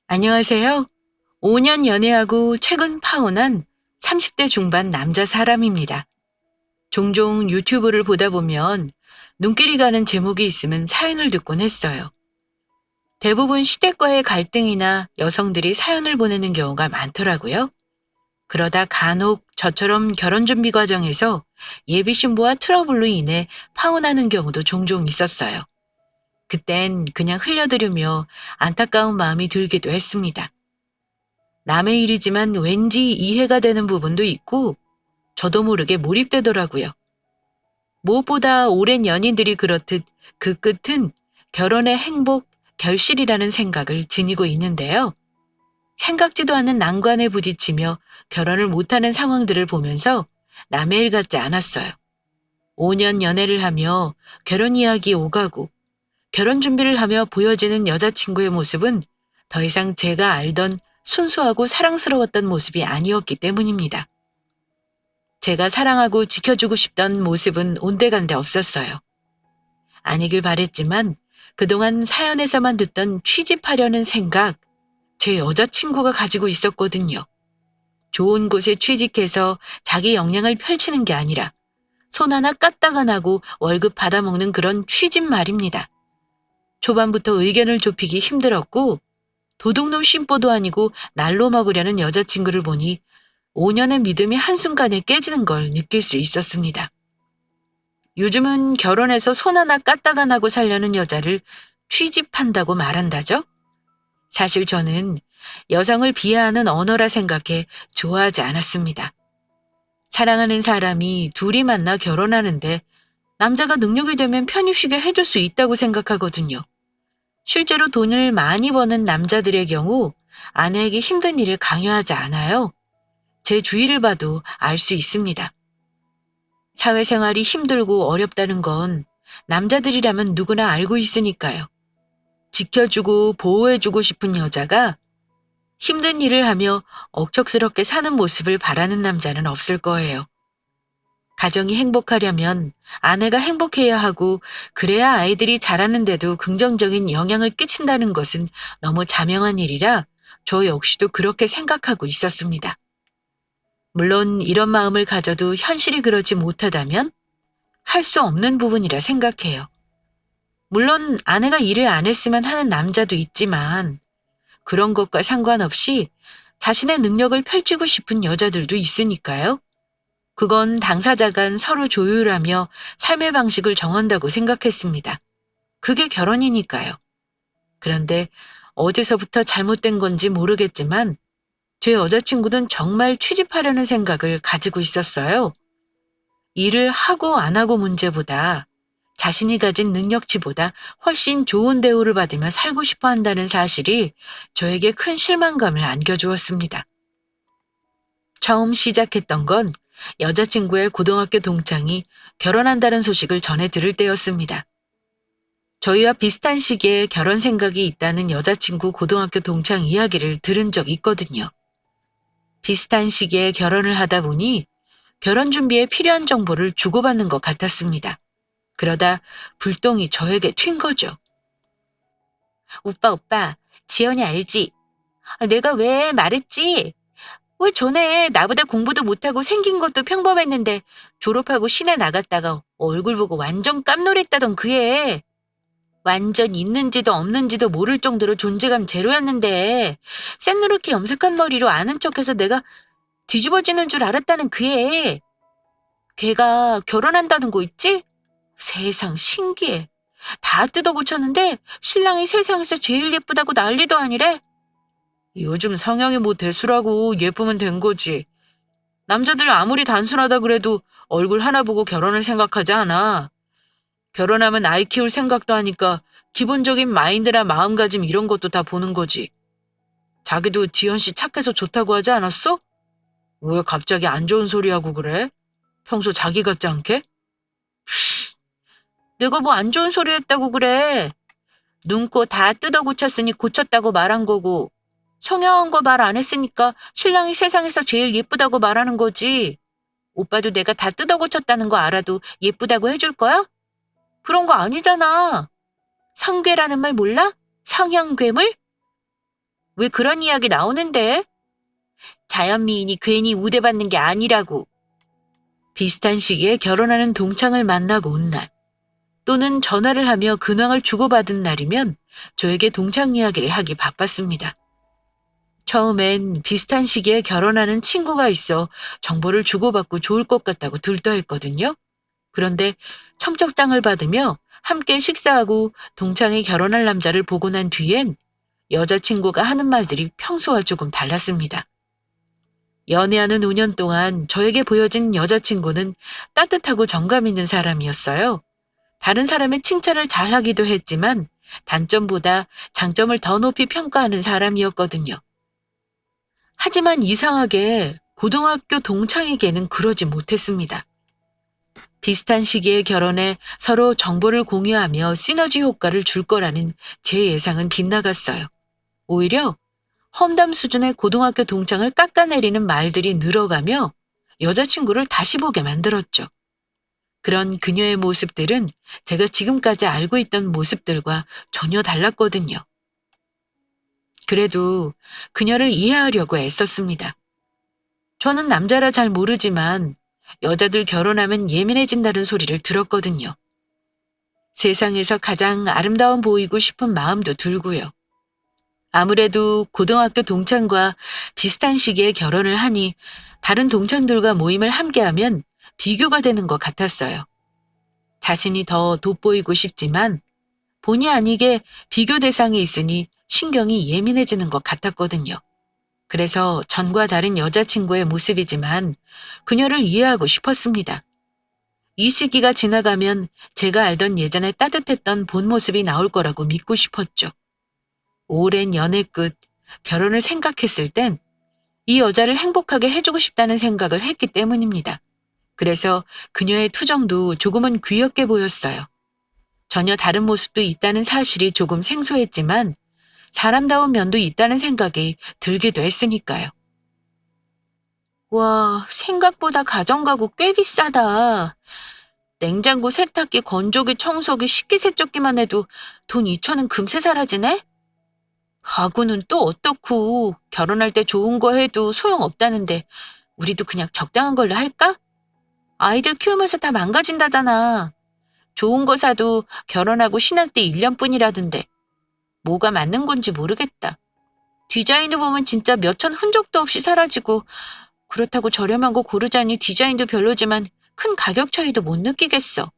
안녕하세요. 5년 연애하고 최근 파혼한 30대 중반 남자 사람입니다. 종종 유튜브를 보다 보면 눈길이 가는 제목이 있으면 사연을 듣곤 했어요. 대부분 시댁과의 갈등이나 여성들이 사연을 보내는 경우가 많더라고요. 그러다 간혹 저처럼 결혼 준비 과정에서 예비 신부와 트러블로 인해 파혼하는 경우도 종종 있었어요. 그땐 그냥 흘려들으며 안타까운 마음이 들기도 했습니다. 남의 일이지만 왠지 이해가 되는 부분도 있고 저도 모르게 몰입되더라고요. 무엇보다 오랜 연인들이 그렇듯 그 끝은 결혼의 행복, 결실이라는 생각을 지니고 있는데요. 생각지도 않은 난관에 부딪히며 결혼을 못하는 상황들을 보면서 남의 일 같지 않았어요. 5년 연애를 하며 결혼 이야기 오가고 결혼 준비를 하며 보여지는 여자친구의 모습은 더 이상 제가 알던 순수하고 사랑스러웠던 모습이 아니었기 때문입니다. 제가 사랑하고 지켜주고 싶던 모습은 온데간데 없었어요. 아니길 바랬지만 그동안 사연에서만 듣던 취직하려는 생각, 제 여자친구가 가지고 있었거든요. 좋은 곳에 취직해서 자기 역량을 펼치는 게 아니라 손 하나 까딱 안 하고 월급 받아먹는 그런 취직 말입니다. 초반부터 의견을 좁히기 힘들었고 도둑놈 심보도 아니고 날로 먹으려는 여자친구를 보니 5년의 믿음이 한순간에 깨지는 걸 느낄 수 있었습니다. 요즘은 결혼해서 손 하나 까딱 안 하고 살려는 여자를 취집한다고 말한다죠? 사실 저는 여성을 비하하는 언어라 생각해 좋아하지 않았습니다. 사랑하는 사람이 둘이 만나 결혼하는데 남자가 능력이 되면 편히 쉬게 해줄 수 있다고 생각하거든요. 실제로 돈을 많이 버는 남자들의 경우 아내에게 힘든 일을 강요하지 않아요. 제 주위를 봐도 알 수 있습니다. 사회생활이 힘들고 어렵다는 건 남자들이라면 누구나 알고 있으니까요. 지켜주고 보호해주고 싶은 여자가 힘든 일을 하며 억척스럽게 사는 모습을 바라는 남자는 없을 거예요. 가정이 행복하려면 아내가 행복해야 하고 그래야 아이들이 자라는데도 긍정적인 영향을 끼친다는 것은 너무 자명한 일이라 저 역시도 그렇게 생각하고 있었습니다. 물론 이런 마음을 가져도 현실이 그러지 못하다면 할 수 없는 부분이라 생각해요. 물론 아내가 일을 안 했으면 하는 남자도 있지만 그런 것과 상관없이 자신의 능력을 펼치고 싶은 여자들도 있으니까요. 그건 당사자 간 서로 조율하며 삶의 방식을 정한다고 생각했습니다. 그게 결혼이니까요. 그런데 어디서부터 잘못된 건지 모르겠지만 제 여자친구는 정말 취직하려는 생각을 가지고 있었어요. 일을 하고 안 하고 문제보다 자신이 가진 능력치보다 훨씬 좋은 대우를 받으며 살고 싶어 한다는 사실이 저에게 큰 실망감을 안겨주었습니다. 처음 시작했던 건 여자친구의 고등학교 동창이 결혼한다는 소식을 전해 들을 때였습니다. 저희와 비슷한 시기에 결혼 생각이 있다는 여자친구 고등학교 동창 이야기를 들은 적 있거든요. 비슷한 시기에 결혼을 하다 보니 결혼 준비에 필요한 정보를 주고받는 것 같았습니다. 그러다 불똥이 저에게 튄 거죠. 오빠, 지연이 알지? 내가 왜 말했지? 왜 전에 나보다 공부도 못하고 생긴 것도 평범했는데 졸업하고 시내 나갔다가 얼굴 보고 완전 깜놀했다던 그 애. 완전 있는지도 없는지도 모를 정도로 존재감 제로였는데 새누르게 염색한 머리로 아는 척해서 내가 뒤집어지는 줄 알았다는 그 애. 걔가 결혼한다는 거 있지? 세상 신기해. 다 뜯어 고쳤는데 신랑이 세상에서 제일 예쁘다고 난리도 아니래. 요즘 성형이 뭐 대수라고 예쁘면 된 거지. 남자들 아무리 단순하다 그래도 얼굴 하나 보고 결혼을 생각하지 않아. 결혼하면 아이 키울 생각도 하니까 기본적인 마인드나 마음가짐 이런 것도 다 보는 거지. 자기도 지연 씨 착해서 좋다고 하지 않았어? 왜 갑자기 안 좋은 소리 하고 그래? 평소 자기 같지 않게? 내가 뭐 안 좋은 소리 했다고 그래. 눈코 다 뜯어 고쳤으니 고쳤다고 말한 거고 성형한 거 말 안 했으니까 신랑이 세상에서 제일 예쁘다고 말하는 거지. 오빠도 내가 다 뜯어 고쳤다는 거 알아도 예쁘다고 해줄 거야? 그런 거 아니잖아. 성괴라는 말 몰라? 성형 괴물? 왜 그런 이야기 나오는데? 자연미인이 괜히 우대받는 게 아니라고. 비슷한 시기에 결혼하는 동창을 만나고 온 날, 또는 전화를 하며 근황을 주고받은 날이면 저에게 동창 이야기를 하기 바빴습니다. 처음엔 비슷한 시기에 결혼하는 친구가 있어 정보를 주고받고 좋을 것 같다고 들떠했거든요. 그런데 청첩장을 받으며 함께 식사하고 동창이 결혼할 남자를 보고 난 뒤엔 여자친구가 하는 말들이 평소와 조금 달랐습니다. 연애하는 5년 동안 저에게 보여진 여자친구는 따뜻하고 정감 있는 사람이었어요. 다른 사람의 칭찬을 잘하기도 했지만 단점보다 장점을 더 높이 평가하는 사람이었거든요. 하지만 이상하게 고등학교 동창에게는 그러지 못했습니다. 비슷한 시기에 결혼해 서로 정보를 공유하며 시너지 효과를 줄 거라는 제 예상은 빗나갔어요. 오히려 험담 수준의 고등학교 동창을 깎아내리는 말들이 늘어가며 여자친구를 다시 보게 만들었죠. 그런 그녀의 모습들은 제가 지금까지 알고 있던 모습들과 전혀 달랐거든요. 그래도 그녀를 이해하려고 애썼습니다. 저는 남자라 잘 모르지만 여자들 결혼하면 예민해진다는 소리를 들었거든요. 세상에서 가장 아름다워 보이고 싶은 마음도 들고요. 아무래도 고등학교 동창과 비슷한 시기에 결혼을 하니 다른 동창들과 모임을 함께하면 비교가 되는 것 같았어요. 자신이 더 돋보이고 싶지만 본의 아니게 비교 대상이 있으니 신경이 예민해지는 것 같았거든요. 그래서 전과 다른 여자친구의 모습이지만 그녀를 이해하고 싶었습니다. 이 시기가 지나가면 제가 알던 예전에 따뜻했던 본 모습이 나올 거라고 믿고 싶었죠. 오랜 연애 끝 결혼을 생각했을 땐 이 여자를 행복하게 해주고 싶다는 생각을 했기 때문입니다. 그래서 그녀의 투정도 조금은 귀엽게 보였어요. 전혀 다른 모습도 있다는 사실이 조금 생소했지만 사람다운 면도 있다는 생각이 들기도 했으니까요. 와, 생각보다 가전가구 꽤 비싸다. 냉장고, 세탁기, 건조기, 청소기, 식기세척기만 해도 돈 2천은 금세 사라지네? 가구는 또 어떻고 결혼할 때 좋은 거 해도 소용없다는데 우리도 그냥 적당한 걸로 할까? 아이들 키우면서 다 망가진다잖아. 좋은 거 사도 결혼하고 신혼 때 1년뿐이라던데 뭐가 맞는 건지 모르겠다. 디자인을 보면 진짜 몇 천 흔적도 없이 사라지고 그렇다고 저렴한 거 고르자니 디자인도 별로지만 큰 가격 차이도 못 느끼겠어.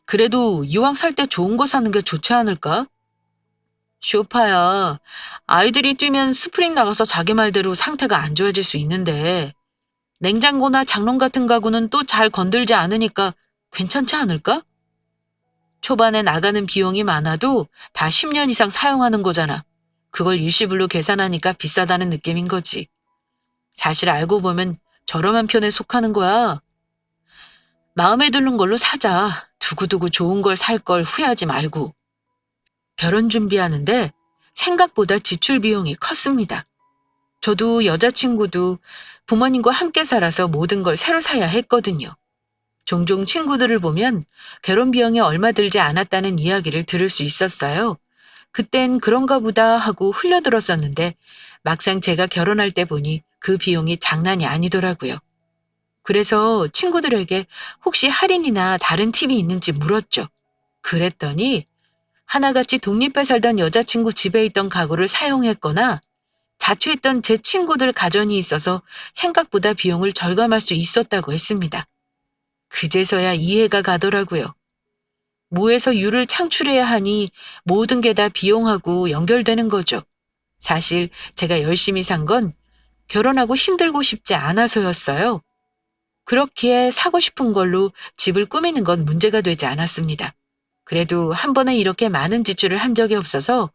그래도 이왕 살 때 좋은 거 사는 게 좋지 않을까? 쇼파야. 아이들이 뛰면 스프링 나가서 자기 말대로 상태가 안 좋아질 수 있는데 냉장고나 장롱 같은 가구는 또 잘 건들지 않으니까 괜찮지 않을까? 초반에 나가는 비용이 많아도 다 10년 이상 사용하는 거잖아. 그걸 일시불로 계산하니까 비싸다는 느낌인 거지. 사실 알고 보면 저렴한 편에 속하는 거야. 마음에 드는 걸로 사자. 두고두고 좋은 걸 살 걸 후회하지 말고. 결혼 준비하는데 생각보다 지출 비용이 컸습니다. 저도 여자친구도 부모님과 함께 살아서 모든 걸 새로 사야 했거든요. 종종 친구들을 보면 결혼 비용이 얼마 들지 않았다는 이야기를 들을 수 있었어요. 그땐 그런가 보다 하고 흘려들었었는데 막상 제가 결혼할 때 보니 그 비용이 장난이 아니더라고요. 그래서 친구들에게 혹시 할인이나 다른 팁이 있는지 물었죠. 그랬더니 하나같이 독립해 살던 여자친구 집에 있던 가구를 사용했거나 자취했던 제 친구들 가전이 있어서 생각보다 비용을 절감할 수 있었다고 했습니다. 그제서야 이해가 가더라고요. 무에서 유를 창출해야 하니 모든 게 다 비용하고 연결되는 거죠. 사실 제가 열심히 산 건 결혼하고 힘들고 싶지 않아서였어요. 그렇기에 사고 싶은 걸로 집을 꾸미는 건 문제가 되지 않았습니다. 그래도 한 번에 이렇게 많은 지출을 한 적이 없어서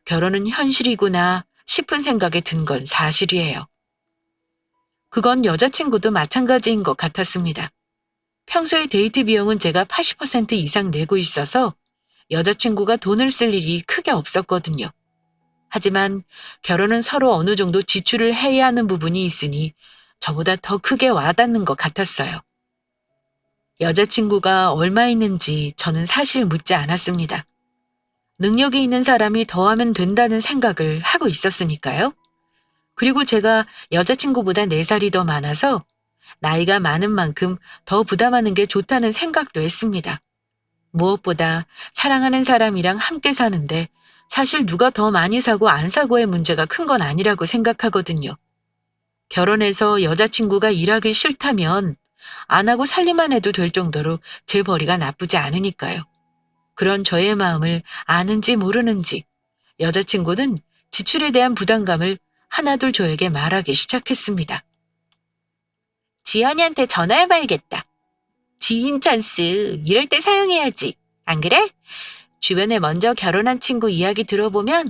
결혼은 현실이구나 싶은 생각에 든 건 사실이에요. 그건 여자친구도 마찬가지인 것 같았습니다. 평소에 데이트 비용은 제가 80% 이상 내고 있어서 여자친구가 돈을 쓸 일이 크게 없었거든요. 하지만 결혼은 서로 어느 정도 지출을 해야 하는 부분이 있으니 저보다 더 크게 와닿는 것 같았어요. 여자친구가 얼마 있는지 저는 사실 묻지 않았습니다. 능력이 있는 사람이 더 하면 된다는 생각을 하고 있었으니까요. 그리고 제가 여자친구보다 4살이 더 많아서 나이가 많은 만큼 더 부담하는 게 좋다는 생각도 했습니다. 무엇보다 사랑하는 사람이랑 함께 사는데 사실 누가 더 많이 사고 안 사고의 문제가 큰 건 아니라고 생각하거든요. 결혼해서 여자친구가 일하기 싫다면 안 하고 살림만 해도 될 정도로 제 벌이가 나쁘지 않으니까요. 그런 저의 마음을 아는지 모르는지 여자친구는 지출에 대한 부담감을 하나둘 저에게 말하기 시작했습니다. 지연이한테 전화해봐야겠다. 지인 찬스, 이럴 때 사용해야지. 안 그래? 주변에 먼저 결혼한 친구 이야기 들어보면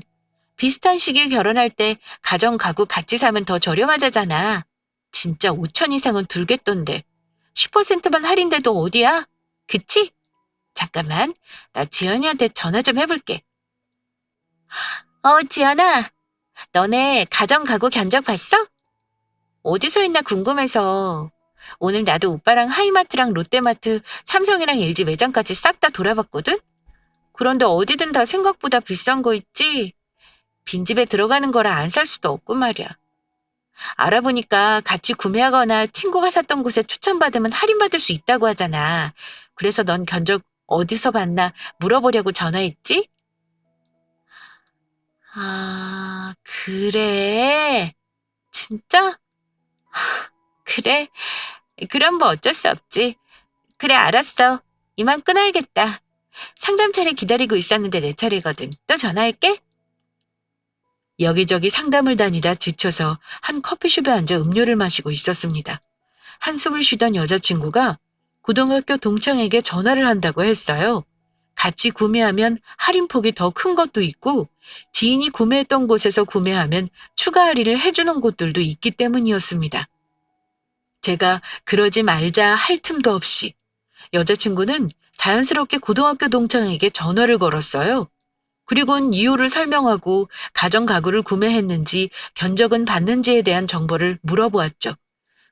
비슷한 시기에 결혼할 때 가정 가구 같이 사면 더 저렴하다잖아. 진짜 5천 이상은 들겠던데. 10%만 할인돼도 어디야? 그치? 잠깐만, 나 지연이한테 전화 좀 해볼게. 지연아, 너네 가정 가구 견적 봤어? 어디서 했나 궁금해서. 오늘 나도 오빠랑 하이마트랑 롯데마트, 삼성이랑 LG 매장까지 싹 다 돌아봤거든? 그런데 어디든 다 생각보다 비싼 거 있지? 빈집에 들어가는 거라 안 살 수도 없고 말이야. 알아보니까 같이 구매하거나 친구가 샀던 곳에 추천받으면 할인받을 수 있다고 하잖아. 그래서 넌 견적 어디서 봤나 물어보려고 전화했지? 아, 그래? 진짜? 그래? 그럼 뭐 어쩔 수 없지. 그래, 알았어. 이만 끊어야겠다. 상담 차례 기다리고 있었는데 내 차례거든. 또 전화할게. 여기저기 상담을 다니다 지쳐서 한 커피숍에 앉아 음료를 마시고 있었습니다. 한숨을 쉬던 여자친구가 고등학교 동창에게 전화를 한다고 했어요. 같이 구매하면 할인폭이 더 큰 것도 있고 지인이 구매했던 곳에서 구매하면 추가 할인을 해주는 곳들도 있기 때문이었습니다. 제가 그러지 말자 할 틈도 없이 여자친구는 자연스럽게 고등학교 동창에게 전화를 걸었어요. 그리고는 이유를 설명하고 가전 가구를 구매했는지 견적은 받는지에 대한 정보를 물어보았죠.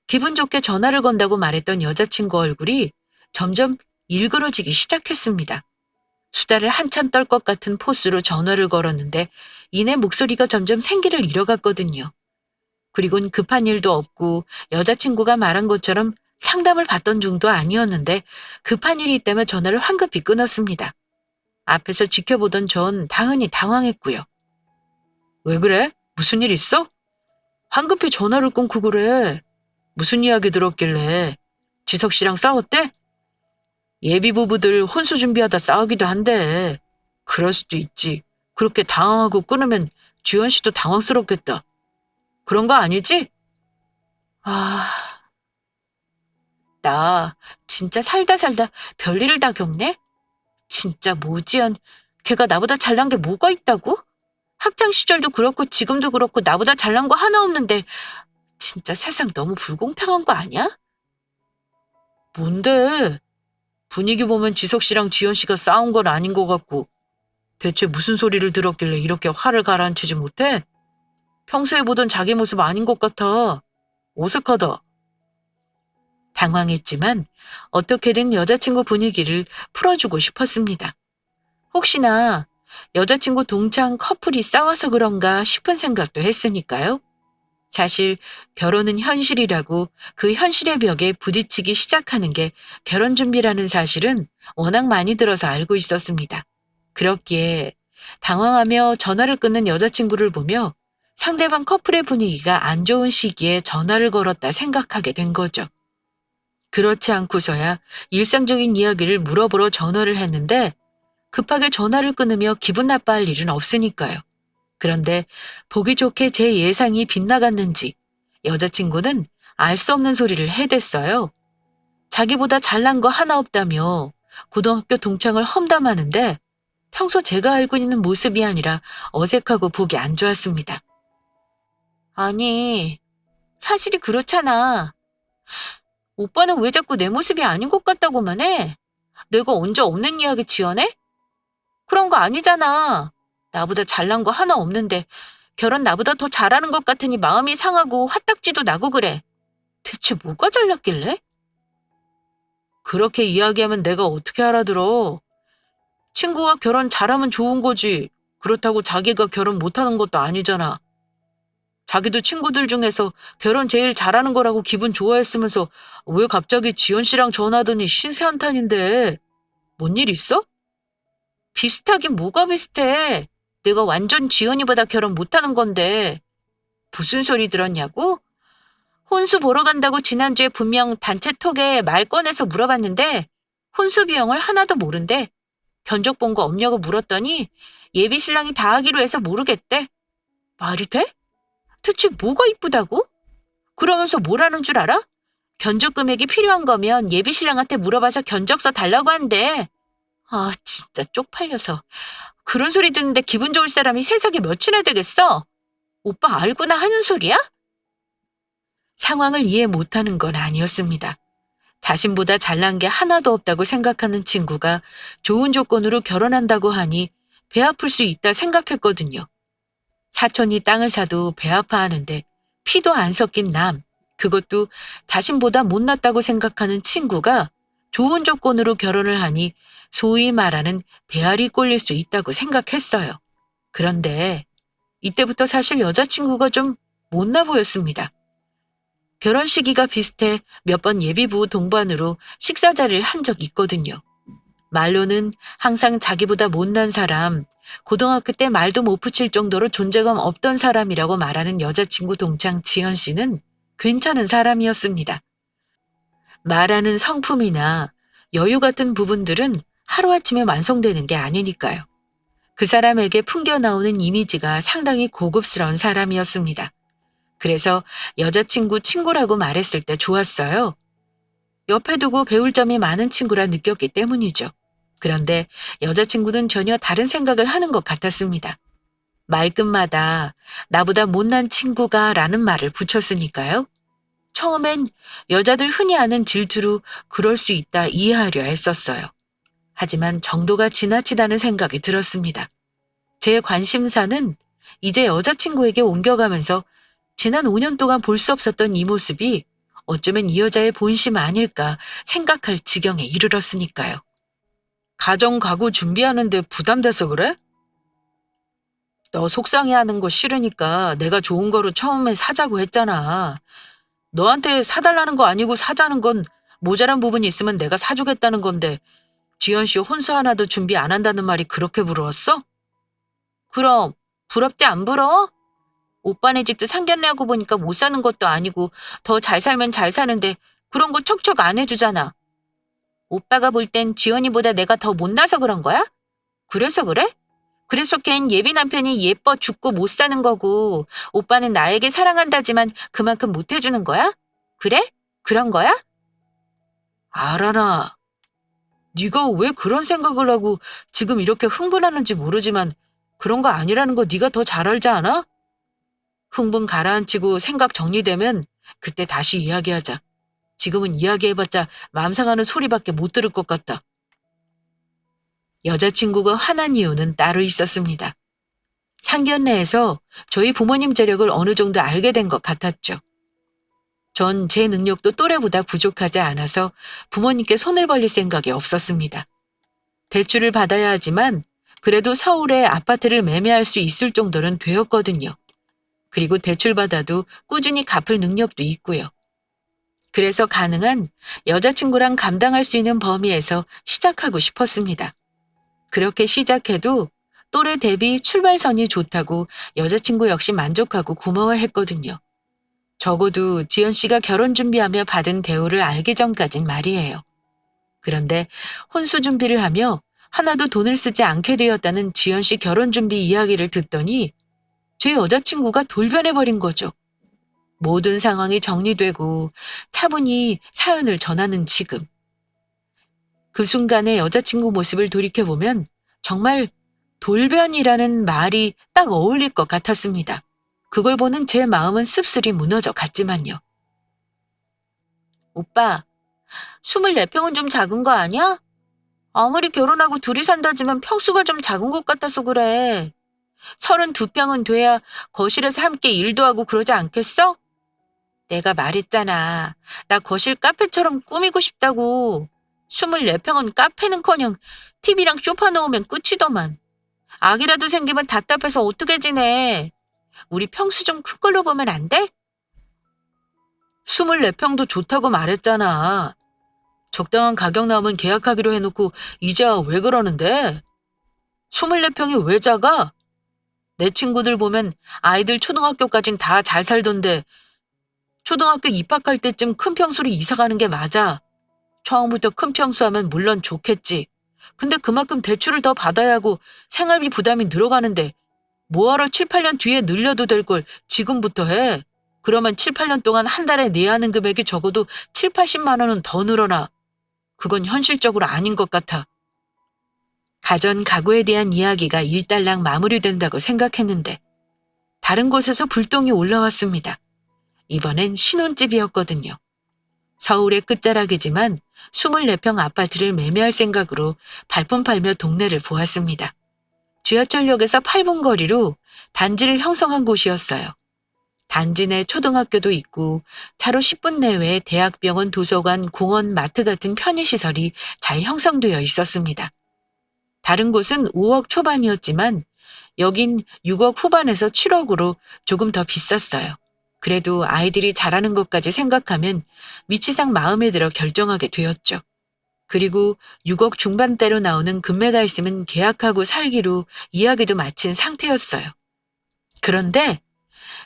기분 좋게 전화를 건다고 말했던 여자친구 얼굴이 점점 일그러지기 시작했습니다. 수다를 한참 떨 것 같은 포스로 전화를 걸었는데 이내 목소리가 점점 생기를 잃어갔거든요. 그리곤 급한 일도 없고 여자친구가 말한 것처럼 상담을 받던 중도 아니었는데 급한 일이 있다며 전화를 황급히 끊었습니다. 앞에서 지켜보던 전 당연히 당황했고요. 왜 그래? 무슨 일 있어? 황급히 전화를 끊고 그래. 무슨 이야기 들었길래? 지석 씨랑 싸웠대? 예비 부부들 혼수 준비하다 싸우기도 한대. 그럴 수도 있지. 그렇게 당황하고 끊으면 주연 씨도 당황스럽겠다. 그런 거 아니지? 아, 나 진짜 살다 살다 별일을 다 겪네? 진짜 모지연, 걔가 나보다 잘난 게 뭐가 있다고? 학창 시절도 그렇고 지금도 그렇고 나보다 잘난 거 하나 없는데 진짜 세상 너무 불공평한 거 아니야? 뭔데? 분위기 보면 지석 씨랑 지연 씨가 싸운 건 아닌 것 같고 대체 무슨 소리를 들었길래 이렇게 화를 가라앉히지 못해? 평소에 보던 자기 모습 아닌 것 같아. 어색하다. 당황했지만 어떻게든 여자친구 분위기를 풀어주고 싶었습니다. 혹시나 여자친구 동창 커플이 싸워서 그런가 싶은 생각도 했으니까요. 사실 결혼은 현실이라고 그 현실의 벽에 부딪히기 시작하는 게 결혼 준비라는 사실은 워낙 많이 들어서 알고 있었습니다. 그렇기에 당황하며 전화를 끊는 여자친구를 보며 상대방 커플의 분위기가 안 좋은 시기에 전화를 걸었다 생각하게 된 거죠. 그렇지 않고서야 일상적인 이야기를 물어보러 전화를 했는데 급하게 전화를 끊으며 기분 나빠할 일은 없으니까요. 그런데 보기 좋게 제 예상이 빗나갔는지 여자친구는 알 수 없는 소리를 해댔어요. 자기보다 잘난 거 하나 없다며 고등학교 동창을 험담하는데 평소 제가 알고 있는 모습이 아니라 어색하고 보기 안 좋았습니다. 아니, 사실이 그렇잖아. 오빠는 왜 자꾸 내 모습이 아닌 것 같다고만 해? 내가 언제 없는 이야기 지어내? 그런 거 아니잖아. 나보다 잘난 거 하나 없는데 결혼 나보다 더 잘하는 것 같으니 마음이 상하고 화딱지도 나고 그래. 대체 뭐가 잘났길래? 그렇게 이야기하면 내가 어떻게 알아들어? 친구가 결혼 잘하면 좋은 거지. 그렇다고 자기가 결혼 못하는 것도 아니잖아. 자기도 친구들 중에서 결혼 제일 잘하는 거라고 기분 좋아했으면서 왜 갑자기 지연 씨랑 전화하더니 신세 한탄인데. 뭔 일 있어? 비슷하긴 뭐가 비슷해. 내가 완전 지연이보다 결혼 못하는 건데. 무슨 소리 들었냐고? 혼수 보러 간다고 지난주에 분명 단체 톡에 말 꺼내서 물어봤는데 혼수 비용을 하나도 모른대. 견적 본 거 없냐고 물었더니 예비 신랑이 다 하기로 해서 모르겠대. 말이 돼? 대체 뭐가 이쁘다고? 그러면서 뭐라는 줄 알아? 견적 금액이 필요한 거면 예비 신랑한테 물어봐서 견적서 달라고 한대. 아, 진짜 쪽팔려서. 그런 소리 듣는데 기분 좋을 사람이 세상에 몇이나 되겠어? 오빠 알구나 하는 소리야? 상황을 이해 못하는 건 아니었습니다. 자신보다 잘난 게 하나도 없다고 생각하는 친구가 좋은 조건으로 결혼한다고 하니 배 아플 수 있다 생각했거든요. 사촌이 땅을 사도 배 아파하는데 피도 안 섞인 남, 그것도 자신보다 못났다고 생각하는 친구가 좋은 조건으로 결혼을 하니 소위 말하는 배알이 꼴릴 수 있다고 생각했어요. 그런데 이때부터 사실 여자친구가 좀 못나 보였습니다. 결혼 시기가 비슷해 몇 번 예비부 동반으로 식사 자리를 한 적 있거든요. 말로는 항상 자기보다 못난 사람, 고등학교 때 말도 못 붙일 정도로 존재감 없던 사람이라고 말하는 여자친구 동창 지연 씨는 괜찮은 사람이었습니다. 말하는 성품이나 여유 같은 부분들은 하루아침에 완성되는 게 아니니까요. 그 사람에게 풍겨나오는 이미지가 상당히 고급스러운 사람이었습니다. 그래서 여자친구 친구라고 말했을 때 좋았어요. 옆에 두고 배울 점이 많은 친구라 느꼈기 때문이죠. 그런데 여자친구는 전혀 다른 생각을 하는 것 같았습니다. 말끝마다 나보다 못난 친구가 라는 말을 붙였으니까요. 처음엔 여자들 흔히 아는 질투로 그럴 수 있다 이해하려 했었어요. 하지만 정도가 지나치다는 생각이 들었습니다. 제 관심사는 이제 여자친구에게 옮겨가면서 지난 5년 동안 볼 수 없었던 이 모습이 어쩌면 이 여자의 본심 아닐까 생각할 지경에 이르렀으니까요. 가정 가구 준비하는데 부담돼서 그래? 너 속상해하는 거 싫으니까 내가 좋은 거로 처음에 사자고 했잖아. 너한테 사달라는 거 아니고 사자는 건 모자란 부분이 있으면 내가 사주겠다는 건데 지연 씨 혼수 하나도 준비 안 한다는 말이 그렇게 부러웠어? 그럼 부럽지 안 부러워? 오빠네 집도 상견례 하고 보니까 못 사는 것도 아니고 더 잘 살면 잘 사는데 그런 걸 척척 안 해주잖아. 오빠가 볼 땐 지연이보다 내가 더 못나서 그런 거야? 그래서 그래? 그래서 걘 예비 남편이 예뻐 죽고 못 사는 거고 오빠는 나에게 사랑한다지만 그만큼 못 해주는 거야? 그래? 그런 거야? 알아라. 네가 왜 그런 생각을 하고 지금 이렇게 흥분하는지 모르지만 그런 거 아니라는 거 네가 더 잘 알지 않아? 흥분 가라앉히고 생각 정리되면 그때 다시 이야기하자. 지금은 이야기해봤자 맘 상하는 소리밖에 못 들을 것 같다. 여자친구가 화난 이유는 따로 있었습니다. 상견례에서 저희 부모님 재력을 어느 정도 알게 된 것 같았죠. 전 제 능력도 또래보다 부족하지 않아서 부모님께 손을 벌릴 생각이 없었습니다. 대출을 받아야 하지만 그래도 서울에 아파트를 매매할 수 있을 정도는 되었거든요. 그리고 대출받아도 꾸준히 갚을 능력도 있고요. 그래서 가능한 여자친구랑 감당할 수 있는 범위에서 시작하고 싶었습니다. 그렇게 시작해도 또래 대비 출발선이 좋다고 여자친구 역시 만족하고 고마워했거든요. 적어도 지연 씨가 결혼 준비하며 받은 대우를 알기 전까진 말이에요. 그런데 혼수 준비를 하며 하나도 돈을 쓰지 않게 되었다는 지연 씨 결혼 준비 이야기를 듣더니 제 여자친구가 돌변해버린 거죠. 모든 상황이 정리되고 차분히 사연을 전하는 지금. 그 순간의 여자친구 모습을 돌이켜보면 정말 돌변이라는 말이 딱 어울릴 것 같았습니다. 그걸 보는 제 마음은 씁쓸히 무너져 갔지만요. 오빠, 24평은 좀 작은 거 아니야? 아무리 결혼하고 둘이 산다지만 평수가 좀 작은 것 같아서 그래. 32평은 돼야 거실에서 함께 일도 하고 그러지 않겠어? 내가 말했잖아. 나 거실 카페처럼 꾸미고 싶다고. 24평은 카페는커녕 TV랑 소파 놓으면 끝이더만. 아기라도 생기면 답답해서 어떻게 지내. 우리 평수 좀 큰 걸로 보면 안 돼? 24평도 좋다고 말했잖아. 적당한 가격 나오면 계약하기로 해놓고 이제야 왜 그러는데? 24평이 왜 작아? 내 친구들 보면 아이들 초등학교까진 다 잘 살던데 초등학교 입학할 때쯤 큰 평수로 이사 가는 게 맞아. 처음부터 큰 평수 하면 물론 좋겠지. 근데 그만큼 대출을 더 받아야 하고 생활비 부담이 늘어가는데 뭐하러 7, 8년 뒤에 늘려도 될 걸 지금부터 해. 그러면 7, 8년 동안 한 달에 내야 하는 금액이 적어도 7, 80만 원은 더 늘어나. 그건 현실적으로 아닌 것 같아. 가전 가구에 대한 이야기가 일단락 마무리된다고 생각했는데 다른 곳에서 불똥이 올라왔습니다. 이번엔 신혼집이었거든요. 서울의 끝자락이지만 24평 아파트를 매매할 생각으로 발품 팔며 동네를 보았습니다. 지하철역에서 8분 거리로 단지를 형성한 곳이었어요. 단지 내 초등학교도 있고 차로 10분 내외에 대학병원, 도서관, 공원, 마트 같은 편의시설이 잘 형성되어 있었습니다. 다른 곳은 5억 초반이었지만 여긴 6억 후반에서 7억으로 조금 더 비쌌어요. 그래도 아이들이 자라는 것까지 생각하면 위치상 마음에 들어 결정하게 되었죠. 그리고 6억 중반대로 나오는 금매가 있으면 계약하고 살기로 이야기도 마친 상태였어요. 그런데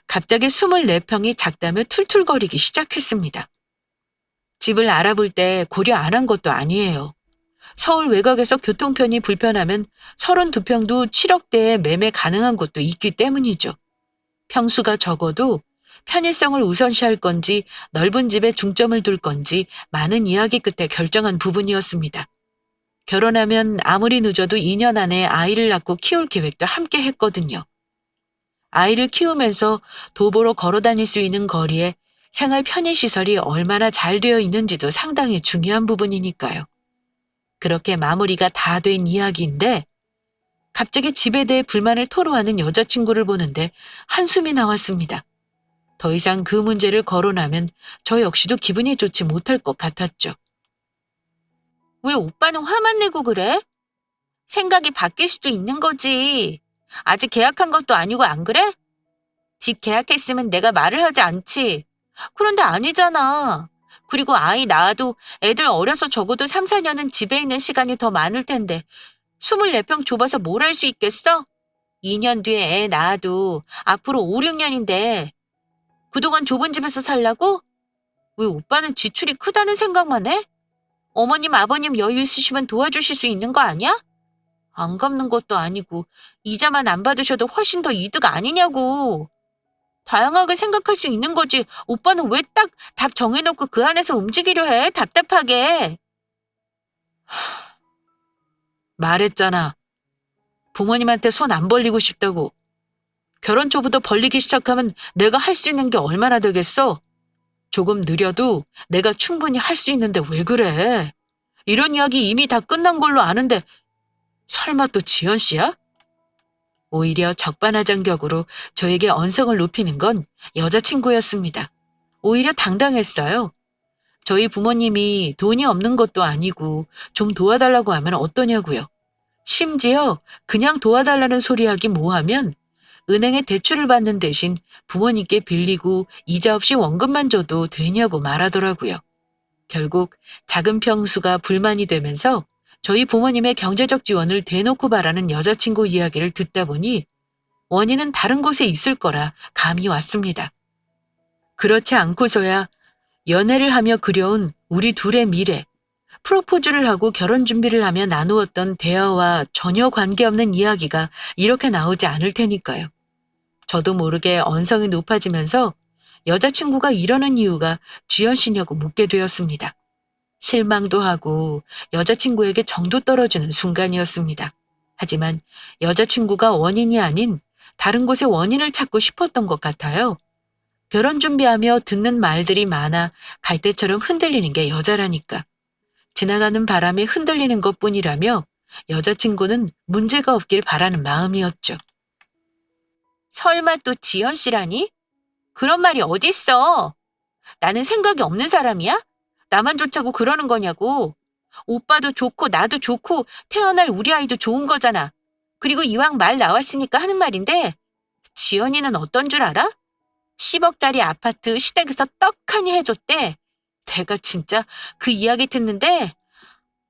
갑자기 24평이 작다며 툴툴거리기 시작했습니다. 집을 알아볼 때 고려 안 한 것도 아니에요. 서울 외곽에서 교통편이 불편하면 32평도 7억대에 매매 가능한 곳도 있기 때문이죠. 평수가 적어도 편의성을 우선시할 건지 넓은 집에 중점을 둘 건지 많은 이야기 끝에 결정한 부분이었습니다. 결혼하면 아무리 늦어도 2년 안에 아이를 낳고 키울 계획도 함께 했거든요. 아이를 키우면서 도보로 걸어 다닐 수 있는 거리에 생활 편의시설이 얼마나 잘 되어 있는지도 상당히 중요한 부분이니까요. 그렇게 마무리가 다 된 이야기인데 갑자기 집에 대해 불만을 토로하는 여자친구를 보는데 한숨이 나왔습니다. 더 이상 그 문제를 거론하면 저 역시도 기분이 좋지 못할 것 같았죠. 왜 오빠는 화만 내고 그래? 생각이 바뀔 수도 있는 거지. 아직 계약한 것도 아니고 안 그래? 집 계약했으면 내가 말을 하지 않지. 그런데 아니잖아. 그리고 아이 낳아도 애들 어려서 적어도 3, 4년은 집에 있는 시간이 더 많을 텐데 24평 좁아서 뭘 할 수 있겠어? 2년 뒤에 애 낳아도 앞으로 5, 6년인데 그동안 좁은 집에서 살라고? 왜 오빠는 지출이 크다는 생각만 해? 어머님, 아버님 여유 있으시면 도와주실 수 있는 거 아니야? 안 갚는 것도 아니고 이자만 안 받으셔도 훨씬 더 이득 아니냐고. 다양하게 생각할 수 있는 거지. 오빠는 왜 딱 답 정해놓고 그 안에서 움직이려 해? 답답하게. 말했잖아. 부모님한테 손 안 벌리고 싶다고. 결혼 초부터 벌리기 시작하면 내가 할 수 있는 게 얼마나 되겠어? 조금 느려도 내가 충분히 할 수 있는데 왜 그래? 이런 이야기 이미 다 끝난 걸로 아는데 설마 또 지연 씨야? 오히려 적반하장격으로 저에게 언성을 높이는 건 여자친구였습니다. 오히려 당당했어요. 저희 부모님이 돈이 없는 것도 아니고 좀 도와달라고 하면 어떠냐고요. 심지어 그냥 도와달라는 소리 하기 뭐하면 은행에 대출을 받는 대신 부모님께 빌리고 이자 없이 원금만 줘도 되냐고 말하더라고요. 결국 작은 평수가 불만이 되면서 저희 부모님의 경제적 지원을 대놓고 바라는 여자친구 이야기를 듣다 보니 원인은 다른 곳에 있을 거라 감이 왔습니다. 그렇지 않고서야 연애를 하며 그려온 우리 둘의 미래, 프로포즈를 하고 결혼 준비를 하며 나누었던 대화와 전혀 관계없는 이야기가 이렇게 나오지 않을 테니까요. 저도 모르게 언성이 높아지면서 여자친구가 이러는 이유가 지연 씨냐고 묻게 되었습니다. 실망도 하고 여자친구에게 정도 떨어지는 순간이었습니다. 하지만 여자친구가 원인이 아닌 다른 곳에 원인을 찾고 싶었던 것 같아요. 결혼 준비하며 듣는 말들이 많아 갈대처럼 흔들리는 게 여자라니까. 지나가는 바람에 흔들리는 것뿐이라며 여자친구는 문제가 없길 바라는 마음이었죠. 설마 또 지연 씨라니? 그런 말이 어딨어? 나는 생각이 없는 사람이야? 나만 좋자고 그러는 거냐고. 오빠도 좋고 나도 좋고 태어날 우리 아이도 좋은 거잖아. 그리고 이왕 말 나왔으니까 하는 말인데 지연이는 어떤 줄 알아? 10억짜리 아파트 시댁에서 떡하니 해줬대. 내가 진짜 그 이야기 듣는데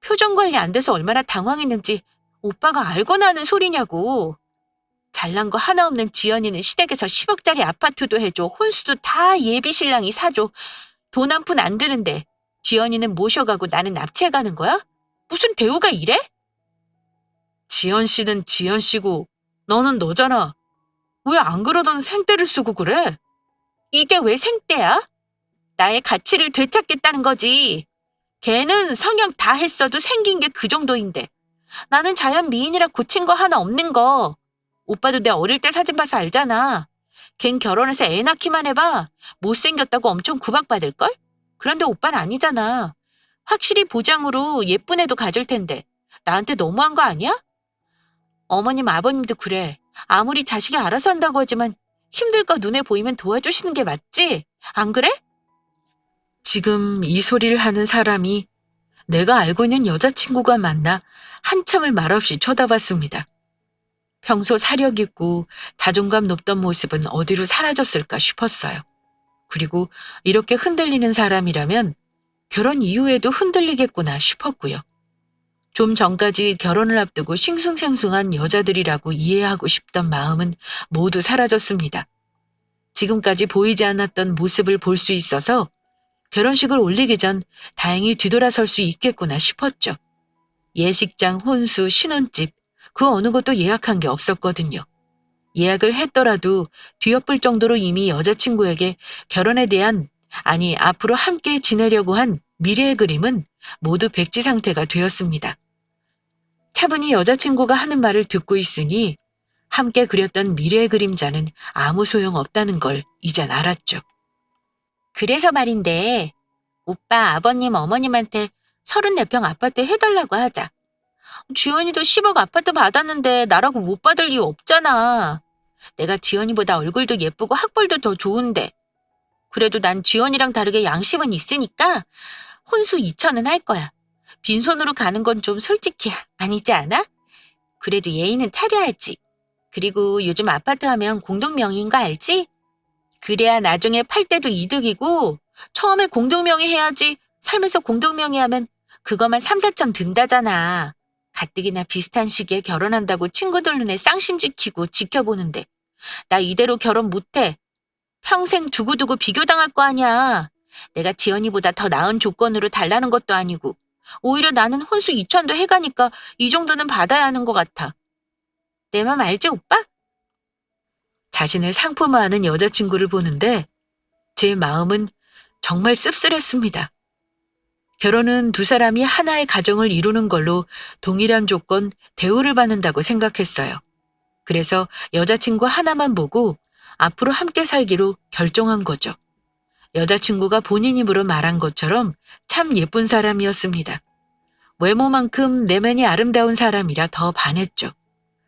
표정 관리 안 돼서 얼마나 당황했는지 오빠가 알고나 하는 소리냐고. 잘난 거 하나 없는 지연이는 시댁에서 10억짜리 아파트도 해줘. 혼수도 다 예비 신랑이 사줘. 돈 한 푼 안 드는데 지연이는 모셔가고 나는 납치해가는 거야? 무슨 대우가 이래? 지연 씨는 지연 씨고 너는 너잖아. 왜 안 그러던 생떼를 쓰고 그래? 이게 왜 생떼야? 나의 가치를 되찾겠다는 거지. 걔는 성형 다 했어도 생긴 게 그 정도인데 나는 자연 미인이라 고친 거 하나 없는 거. 오빠도 내 어릴 때 사진 봐서 알잖아. 걘 결혼해서 애 낳기만 해봐. 못생겼다고 엄청 구박받을걸? 그런데 오빠는 아니잖아. 확실히 보장으로 예쁜 애도 가질 텐데 나한테 너무한 거 아니야? 어머님 아버님도 그래. 아무리 자식이 알아서 한다고 하지만 힘들 거 눈에 보이면 도와주시는 게 맞지? 안 그래? 지금 이 소리를 하는 사람이 내가 알고 있는 여자친구가 맞나 한참을 말없이 쳐다봤습니다. 평소 사력 있고 자존감 높던 모습은 어디로 사라졌을까 싶었어요. 그리고 이렇게 흔들리는 사람이라면 결혼 이후에도 흔들리겠구나 싶었고요. 좀 전까지 결혼을 앞두고 싱숭생숭한 여자들이라고 이해하고 싶던 마음은 모두 사라졌습니다. 지금까지 보이지 않았던 모습을 볼 수 있어서 결혼식을 올리기 전 다행히 뒤돌아설 수 있겠구나 싶었죠. 예식장, 혼수, 신혼집, 그 어느 것도 예약한 게 없었거든요. 예약을 했더라도 뒤엎을 정도로 이미 여자친구에게 결혼에 대한, 아니 앞으로 함께 지내려고 한 미래의 그림은 모두 백지 상태가 되었습니다. 차분히 여자친구가 하는 말을 듣고 있으니 함께 그렸던 미래의 그림자는 아무 소용없다는 걸 이젠 알았죠. 그래서 말인데 오빠 아버님 어머님한테 34평 아파트 해달라고 하자. 지연이도 10억 아파트 받았는데 나라고 못 받을 이유 없잖아. 내가 지연이보다 얼굴도 예쁘고 학벌도 더 좋은데. 그래도 난 지연이랑 다르게 양심은 있으니까 혼수 2천은 할 거야. 빈손으로 가는 건 좀 솔직히 아니지 않아? 그래도 예의는 차려야지. 그리고 요즘 아파트 하면 공동명의인 거 알지? 그래야 나중에 팔 때도 이득이고 처음에 공동명의 해야지. 살면서 공동명의 하면 그거만 3, 4천 든다잖아. 가뜩이나 비슷한 시기에 결혼한다고 친구들 눈에 쌍심 지키고 지켜보는데 나 이대로 결혼 못해. 평생 두고두고 비교당할 거 아니야. 내가 지연이보다 더 나은 조건으로 달라는 것도 아니고 오히려 나는 혼수 2천도 해가니까 이 정도는 받아야 하는 것 같아. 내 맘 알지 오빠? 자신을 상품화하는 여자친구를 보는데 제 마음은 정말 씁쓸했습니다. 결혼은 두 사람이 하나의 가정을 이루는 걸로 동일한 조건, 대우를 받는다고 생각했어요. 그래서 여자친구 하나만 보고 앞으로 함께 살기로 결정한 거죠. 여자친구가 본인 입으로 말한 것처럼 참 예쁜 사람이었습니다. 외모만큼 내면이 아름다운 사람이라 더 반했죠.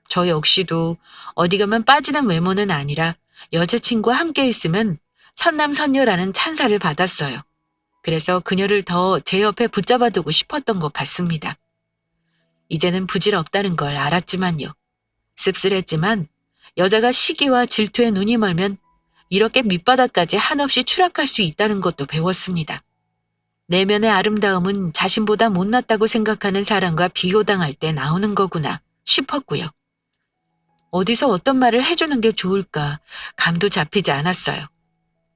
저 역시도 어디 가면 빠지는 외모는 아니라 여자친구와 함께 있으면 선남선녀라는 찬사를 받았어요. 그래서 그녀를 더 제 옆에 붙잡아두고 싶었던 것 같습니다. 이제는 부질없다는 걸 알았지만요. 씁쓸했지만 여자가 시기와 질투에 눈이 멀면 이렇게 밑바닥까지 한없이 추락할 수 있다는 것도 배웠습니다. 내면의 아름다움은 자신보다 못났다고 생각하는 사람과 비교당할 때 나오는 거구나 싶었고요. 어디서 어떤 말을 해주는 게 좋을까 감도 잡히지 않았어요.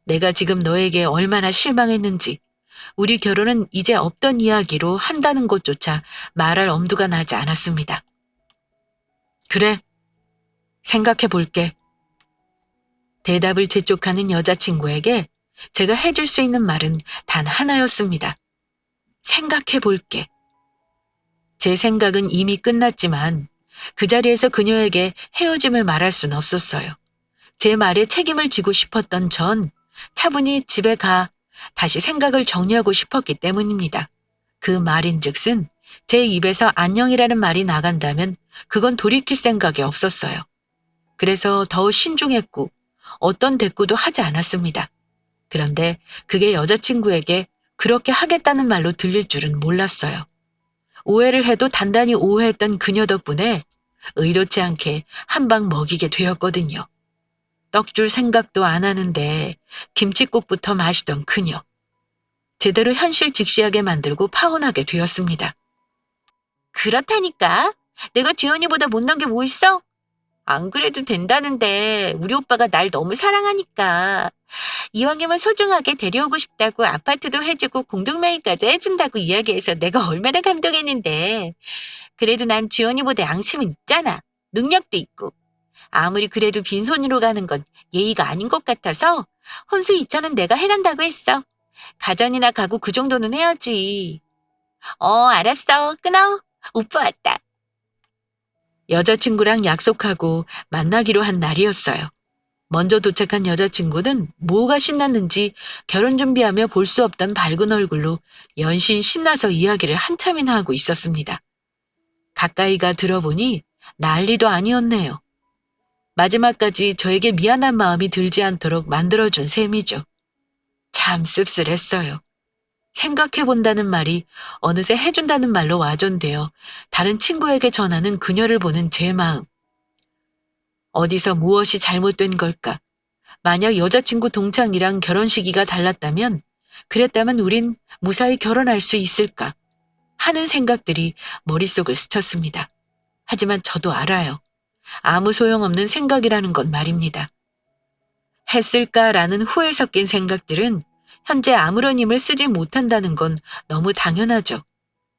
내가 지금 너에게 얼마나 실망했는지, 우리 결혼은 이제 없던 이야기로 한다는 것조차 말할 엄두가 나지 않았습니다. 그래, 생각해 볼게. 대답을 재촉하는 여자친구에게 제가 해줄 수 있는 말은 단 하나였습니다. 생각해 볼게. 제 생각은 이미 끝났지만 그 자리에서 그녀에게 헤어짐을 말할 순 없었어요. 제 말에 책임을 지고 싶었던 전 차분히 집에 가 다시 생각을 정리하고 싶었기 때문입니다. 그 말인즉슨 제 입에서 안녕이라는 말이 나간다면 그건 돌이킬 생각이 없었어요. 그래서 더 신중했고 어떤 대꾸도 하지 않았습니다. 그런데 그게 여자친구에게 그렇게 하겠다는 말로 들릴 줄은 몰랐어요. 오해를 해도 단단히 오해했던 그녀 덕분에 의도치 않게 한 방 먹이게 되었거든요. 떡 줄 생각도 안 하는데 김칫국부터 마시던 그녀. 제대로 현실 직시하게 만들고 파혼하게 되었습니다. 그렇다니까. 내가 주연이보다 못난 게 뭐 있어? 안 그래도 된다는데 우리 오빠가 날 너무 사랑하니까 이왕이면 소중하게 데려오고 싶다고 아파트도 해주고 공동명의까지 해준다고 이야기해서 내가 얼마나 감동했는데. 그래도 난 주연이보다 양심은 있잖아. 능력도 있고. 아무리 그래도 빈손으로 가는 건 예의가 아닌 것 같아서 혼수 2천은 내가 해간다고 했어. 가전이나 가구 그 정도는 해야지. 알았어. 끊어. 오빠 왔다. 여자친구랑 약속하고 만나기로 한 날이었어요. 먼저 도착한 여자친구는 뭐가 신났는지 결혼 준비하며 볼 수 없던 밝은 얼굴로 연신 신나서 이야기를 한참이나 하고 있었습니다. 가까이가 들어보니 난리도 아니었네요. 마지막까지 저에게 미안한 마음이 들지 않도록 만들어준 셈이죠. 참 씁쓸했어요. 생각해본다는 말이 어느새 해준다는 말로 와전되어 다른 친구에게 전하는 그녀를 보는 제 마음. 어디서 무엇이 잘못된 걸까? 만약 여자친구 동창이랑 결혼 시기가 달랐다면, 그랬다면 우린 무사히 결혼할 수 있을까? 하는 생각들이 머릿속을 스쳤습니다. 하지만 저도 알아요. 아무 소용없는 생각이라는 건 말입니다. 했을까라는 후회 섞인 생각들은 현재 아무런 힘을 쓰지 못한다는 건 너무 당연하죠.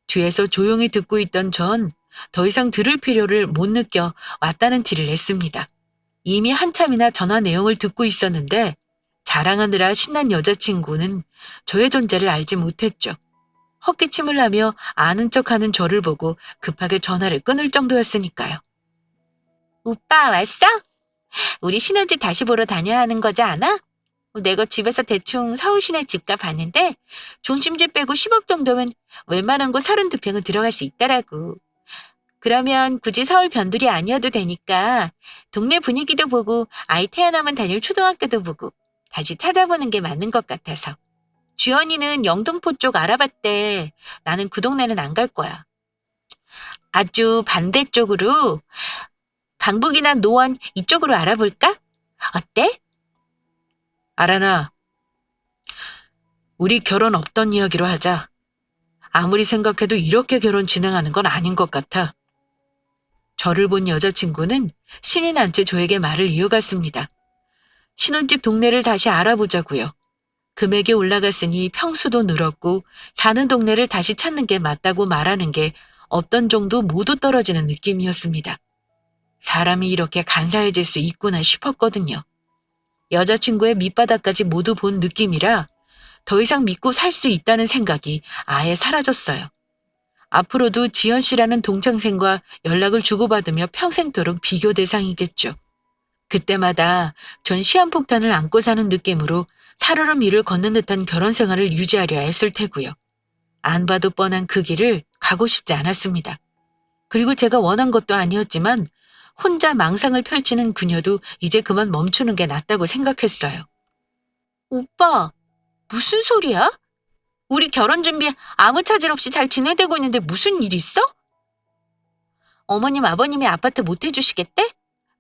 뒤에서 조용히 듣고 있던 전 더 이상 들을 필요를 못 느껴 왔다는 티를 냈습니다. 이미 한참이나 전화 내용을 듣고 있었는데 자랑하느라 신난 여자친구는 저의 존재를 알지 못했죠. 헛기침을 하며 아는 척하는 저를 보고 급하게 전화를 끊을 정도였으니까요. 오빠 왔어? 우리 신혼집 다시 보러 다녀야 하는 거지 않아? 내가 집에서 대충 서울 시내 집값 봤는데 중심집 빼고 10억 정도면 웬만한 곳 32평은 들어갈 수 있더라고. 그러면 굳이 서울 변두리 아니어도 되니까 동네 분위기도 보고 아이 태어나면 다닐 초등학교도 보고 다시 찾아보는 게 맞는 것 같아서. 주연이는 영등포 쪽 알아봤대. 나는 그 동네는 안 갈 거야. 아주 반대쪽으로 강북이나 노원 이쪽으로 알아볼까? 어때? 아라나, 우리 결혼 없던 이야기로 하자. 아무리 생각해도 이렇게 결혼 진행하는 건 아닌 것 같아. 저를 본 여자친구는 신이 난 채 저에게 말을 이어갔습니다. 신혼집 동네를 다시 알아보자고요. 금액이 올라갔으니 평수도 늘었고 사는 동네를 다시 찾는 게 맞다고 말하는 게 없던 정도 모두 떨어지는 느낌이었습니다. 사람이 이렇게 간사해질 수 있구나 싶었거든요. 여자친구의 밑바닥까지 모두 본 느낌이라 더 이상 믿고 살 수 있다는 생각이 아예 사라졌어요. 앞으로도 지연 씨라는 동창생과 연락을 주고받으며 평생토록 비교 대상이겠죠. 그때마다 전 시한폭탄을 안고 사는 느낌으로 살얼음 위를 걷는 듯한 결혼 생활을 유지하려 했을 테고요. 안 봐도 뻔한 그 길을 가고 싶지 않았습니다. 그리고 제가 원한 것도 아니었지만 혼자 망상을 펼치는 그녀도 이제 그만 멈추는 게 낫다고 생각했어요. 오빠, 무슨 소리야? 우리 결혼 준비 아무 차질 없이 잘 진행되고 있는데 무슨 일 있어? 어머님, 아버님이 아파트 못 해주시겠대?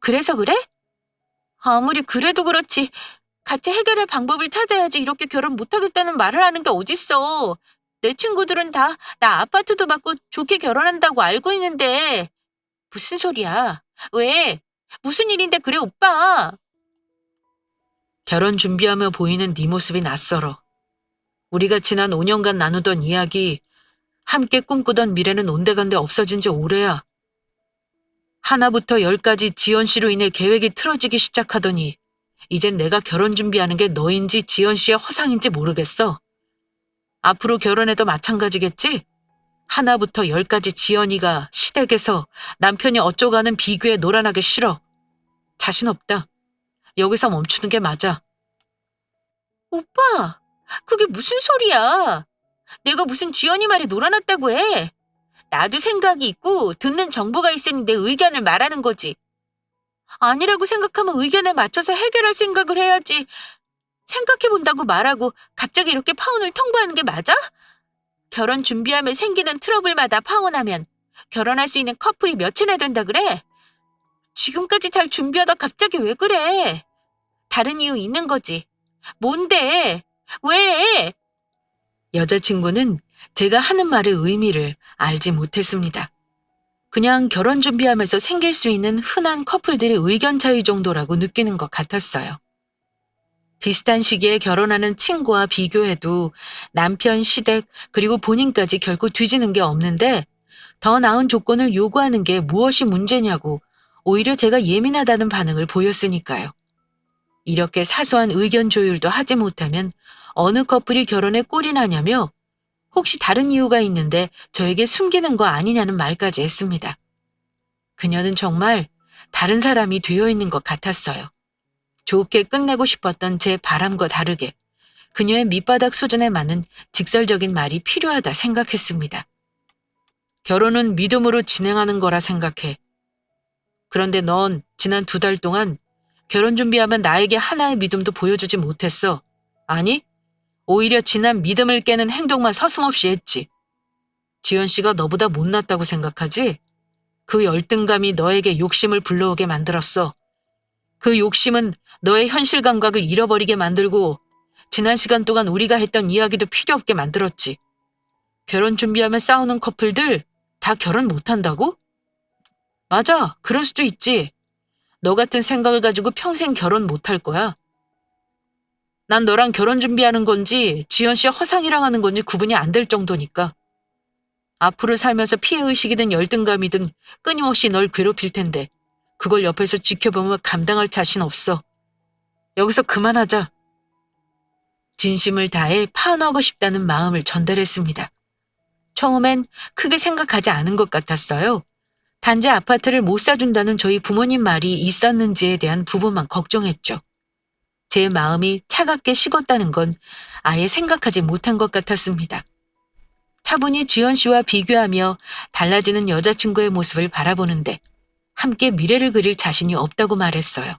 그래서 그래? 아무리 그래도 그렇지. 같이 해결할 방법을 찾아야지 이렇게 결혼 못하겠다는 말을 하는 게 어딨어. 내 친구들은 다 나 아파트도 받고 좋게 결혼한다고 알고 있는데. 무슨 소리야? 왜? 무슨 일인데 그래, 오빠? 결혼 준비하며 보이는 네 모습이 낯설어. 우리가 지난 5년간 나누던 이야기, 함께 꿈꾸던 미래는 온데간데 없어진 지 오래야. 하나부터 10까지 지연 씨로 인해 계획이 틀어지기 시작하더니 이젠 내가 결혼 준비하는 게 너인지 지연 씨의 허상인지 모르겠어. 앞으로 결혼해도 마찬가지겠지? 하나부터 10까지 지연이가 시댁에서 남편이 어쩌고 하는 비교에 놀아나기 싫어. 자신 없다. 여기서 멈추는 게 맞아. 오빠, 그게 무슨 소리야? 내가 무슨 지연이 말에 놀아났다고 해. 나도 생각이 있고 듣는 정보가 있으니 내 의견을 말하는 거지. 아니라고 생각하면 의견에 맞춰서 해결할 생각을 해야지. 생각해본다고 말하고 갑자기 이렇게 파혼을 통보하는 게 맞아? 결혼 준비하며 생기는 트러블마다 파혼하면 결혼할 수 있는 커플이 몇이나 된다 그래? 지금까지 잘 준비하다 갑자기 왜 그래? 다른 이유 있는 거지. 뭔데? 왜? 여자친구는 제가 하는 말의 의미를 알지 못했습니다. 그냥 결혼 준비하면서 생길 수 있는 흔한 커플들의 의견 차이 정도라고 느끼는 것 같았어요. 비슷한 시기에 결혼하는 친구와 비교해도 남편 시댁 그리고 본인까지 결코 뒤지는 게 없는데 더 나은 조건을 요구하는 게 무엇이 문제냐고 오히려 제가 예민하다는 반응을 보였으니까요. 이렇게 사소한 의견 조율도 하지 못하면 어느 커플이 결혼에 꼴이 나냐며 혹시 다른 이유가 있는데 저에게 숨기는 거 아니냐는 말까지 했습니다. 그녀는 정말 다른 사람이 되어 있는 것 같았어요. 좋게 끝내고 싶었던 제 바람과 다르게 그녀의 밑바닥 수준에 맞는 직설적인 말이 필요하다 생각했습니다. 결혼은 믿음으로 진행하는 거라 생각해. 그런데 넌 지난 2달 동안 결혼 준비하면 나에게 하나의 믿음도 보여주지 못했어. 아니, 오히려 지난 믿음을 깨는 행동만 서슴없이 했지. 지연 씨가 너보다 못났다고 생각하지? 그 열등감이 너에게 욕심을 불러오게 만들었어. 그 욕심은 너의 현실 감각을 잃어버리게 만들고 지난 시간 동안 우리가 했던 이야기도 필요 없게 만들었지. 결혼 준비하면 싸우는 커플들 다 결혼 못한다고? 맞아, 그럴 수도 있지. 너 같은 생각을 가지고 평생 결혼 못할 거야. 난 너랑 결혼 준비하는 건지 지연 씨의 허상이랑 하는 건지 구분이 안 될 정도니까. 앞으로 살면서 피해의식이든 열등감이든 끊임없이 널 괴롭힐 텐데 그걸 옆에서 지켜보면 감당할 자신 없어. 여기서 그만하자. 진심을 다해 파혼하고 싶다는 마음을 전달했습니다. 처음엔 크게 생각하지 않은 것 같았어요. 단지 아파트를 못 사준다는 저희 부모님 말이 있었는지에 대한 부분만 걱정했죠. 제 마음이 차갑게 식었다는 건 아예 생각하지 못한 것 같았습니다. 차분히 지연 씨와 비교하며 달라지는 여자친구의 모습을 바라보는데 함께 미래를 그릴 자신이 없다고 말했어요.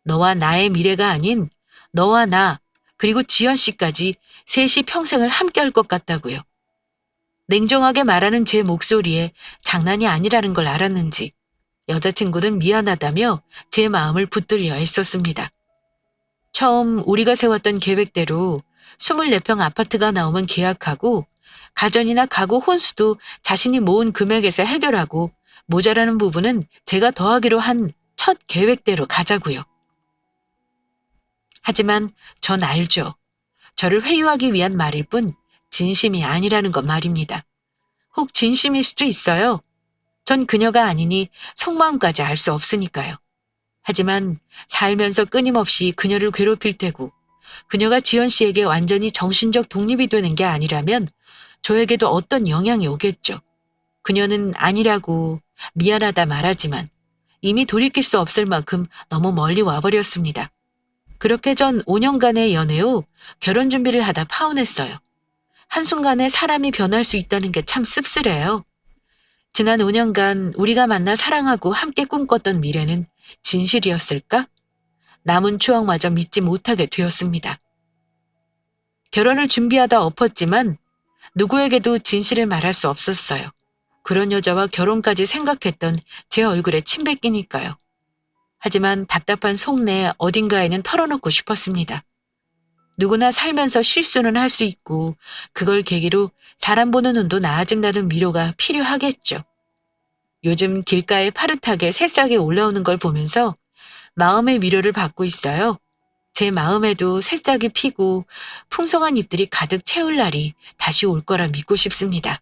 너와 나의 미래가 아닌 너와 나 그리고 지연 씨까지 셋이 평생을 함께할 것 같다고요. 냉정하게 말하는 제 목소리에 장난이 아니라는 걸 알았는지 여자친구는 미안하다며 제 마음을 붙들려 애썼습니다. 처음 우리가 세웠던 계획대로 24평 아파트가 나오면 계약하고 가전이나 가구 혼수도 자신이 모은 금액에서 해결하고 모자라는 부분은 제가 더하기로 한 첫 계획대로 가자고요. 하지만 전 알죠. 저를 회유하기 위한 말일 뿐 진심이 아니라는 것 말입니다. 혹 진심일 수도 있어요. 전 그녀가 아니니 속마음까지 알 수 없으니까요. 하지만 살면서 끊임없이 그녀를 괴롭힐 테고 그녀가 지연 씨에게 완전히 정신적 독립이 되는 게 아니라면 저에게도 어떤 영향이 오겠죠. 그녀는 아니라고 미안하다 말하지만 이미 돌이킬 수 없을 만큼 너무 멀리 와버렸습니다. 그렇게 전 5년간의 연애 후 결혼 준비를 하다 파혼했어요. 한순간에 사람이 변할 수 있다는 게 참 씁쓸해요. 지난 5년간 우리가 만나 사랑하고 함께 꿈꿨던 미래는 진실이었을까? 남은 추억마저 믿지 못하게 되었습니다. 결혼을 준비하다 엎었지만 누구에게도 진실을 말할 수 없었어요. 그런 여자와 결혼까지 생각했던 제 얼굴에 침 뱉기니까요. 하지만 답답한 속내 어딘가에는 털어놓고 싶었습니다. 누구나 살면서 실수는 할 수 있고 그걸 계기로 사람 보는 눈도 나아진다는 위로가 필요하겠죠. 요즘 길가에 파릇하게 새싹이 올라오는 걸 보면서 마음의 위로를 받고 있어요. 제 마음에도 새싹이 피고 풍성한 잎들이 가득 채울 날이 다시 올 거라 믿고 싶습니다.